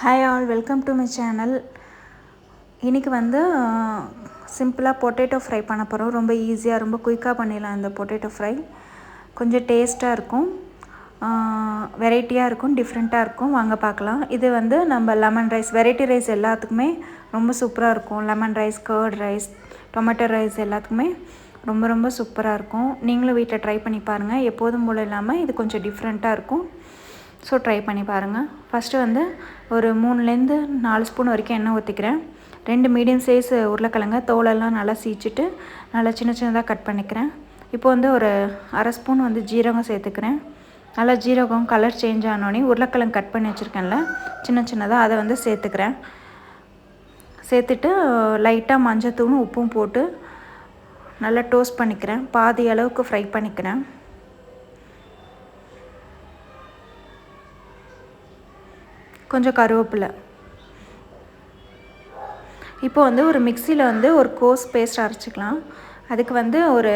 Hi all, welcome to my channel. இன்றைக்கி வந்து சிம்பிளாக பொட்டேட்டோ ஃப்ரை பண்ண போகிறோம். ரொம்ப ஈஸியாக, ரொம்ப குயிக்காக பண்ணிடலாம். இந்த பொட்டேட்டோ ஃப்ரை கொஞ்சம் டேஸ்ட்டாக இருக்கும், வெரைட்டியாக இருக்கும், டிஃப்ரெண்ட்டாக இருக்கும். வாங்க பார்க்கலாம். இது வந்து நம்ம லெமன் ரைஸ், வெரைட்டி ரைஸ் எல்லாத்துக்குமே ரொம்ப சூப்பராக இருக்கும். Lemon rice, curd rice, tomato rice எல்லாத்துக்குமே ரொம்ப ரொம்ப சூப்பராக இருக்கும். நீங்களும் வீட்டில் ட்ரை பண்ணி பாருங்கள். எப்போதும் போல் இல்லாமல் இது கொஞ்சம் டிஃப்ரெண்ட்டாக இருக்கும். ஸோ ட்ரை பண்ணி பாருங்கள். ஃபஸ்ட்டு வந்து ஒரு 3லேருந்து 4 ஸ்பூன் வரைக்கும் எண்ணெய் ஊற்றிக்கிறேன். 2 மீடியம் சைஸ் உருளைக்கிழங்க தோலெல்லாம் நல்லா சீச்சிட்டு நல்லா சின்ன சின்னதாக கட் பண்ணிக்கிறேன். இப்போ வந்து ஒரு அரை ஸ்பூன் வந்து ஜீரகம் சேர்த்துக்கிறேன். நல்லா ஜீரகம் கலர் சேஞ்ச் ஆனோடனே உருளைக்கிழங்கு கட் பண்ணி வச்சுருக்கேன்ல சின்ன சின்னதாக, அதை வந்து சேர்த்துக்கிறேன். சேர்த்துட்டு லைட்டாக மஞ்சத்தூளும் உப்பும் போட்டு நல்லா டோஸ்ட் பண்ணிக்கிறேன். பாதி அளவுக்கு ஃப்ரை பண்ணிக்கிறேன். கொஞ்சம் கருவேப்பிலை. இப்போ வந்து ஒரு மிக்சியில் வந்து ஒரு கோஸ் பேஸ்ட் அரைச்சிக்கலாம். அதுக்கு வந்து ஒரு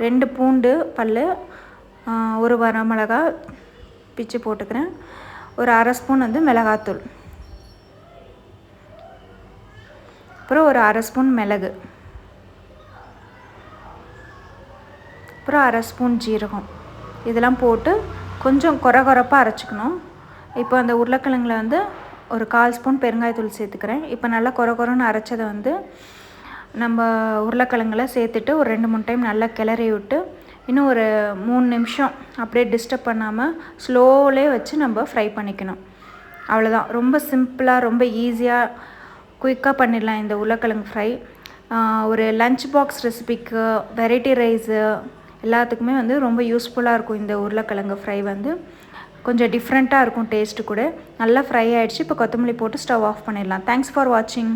2 பூண்டு பல், ஒரு வரமிளகா பிச்சு போட்டுக்கிறேன். ஒரு அரை ஸ்பூன் வந்து மிளகாத்தூள், அப்புறம் ஒரு அரை ஸ்பூன் மிளகு, அப்புறம் அரை ஸ்பூன் ஜீரகம், இதெல்லாம் போட்டு கொஞ்சம் கொரகொரப்பாக அரைச்சிக்கணும். இப்போ அந்த உருளைக்கிழங்குல வந்து ஒரு 1/4 ஸ்பூன் பெருங்காயத்தூள் சேர்த்துக்கிறேன். இப்போ நல்லா கொரகொரன்னு அரைச்சதை வந்து நம்ம உருளைக்கிழங்குல சேர்த்துட்டு ஒரு 2-3 டைம் நல்லா கிளறி விட்டு இன்னும் ஒரு 3 நிமிஷம் அப்படியே டிஸ்டர்ப் பண்ணாமல் ஸ்லோவிலே வச்சு நம்ம ஃப்ரை பண்ணிக்கணும். அவ்வளோதான். ரொம்ப சிம்பிளாக, ரொம்ப ஈஸியாக, குயிக்காக பண்ணிடலாம் இந்த உருளைக்கிழங்கு ஃப்ரை. ஒரு லஞ்ச் பாக்ஸ் ரெசிபிக்கு, வெரைட்டி ரைஸு எல்லாத்துக்குமே வந்து ரொம்ப யூஸ்ஃபுல்லாக இருக்கும். இந்த உருளைக்கிழங்கு ஃப்ரை வந்து கொஞ்சம் டிஃப்ரெண்ட்டாக இருக்கும். டேஸ்ட்டு கூட நல்லா ஃப்ரை ஆகிடுச்சு. இப்போ கொத்தமல்லி போட்டு ஸ்டவ் ஆஃப் பண்ணிடலாம். தேங்க்ஸ் ஃபார் வாட்சிங்.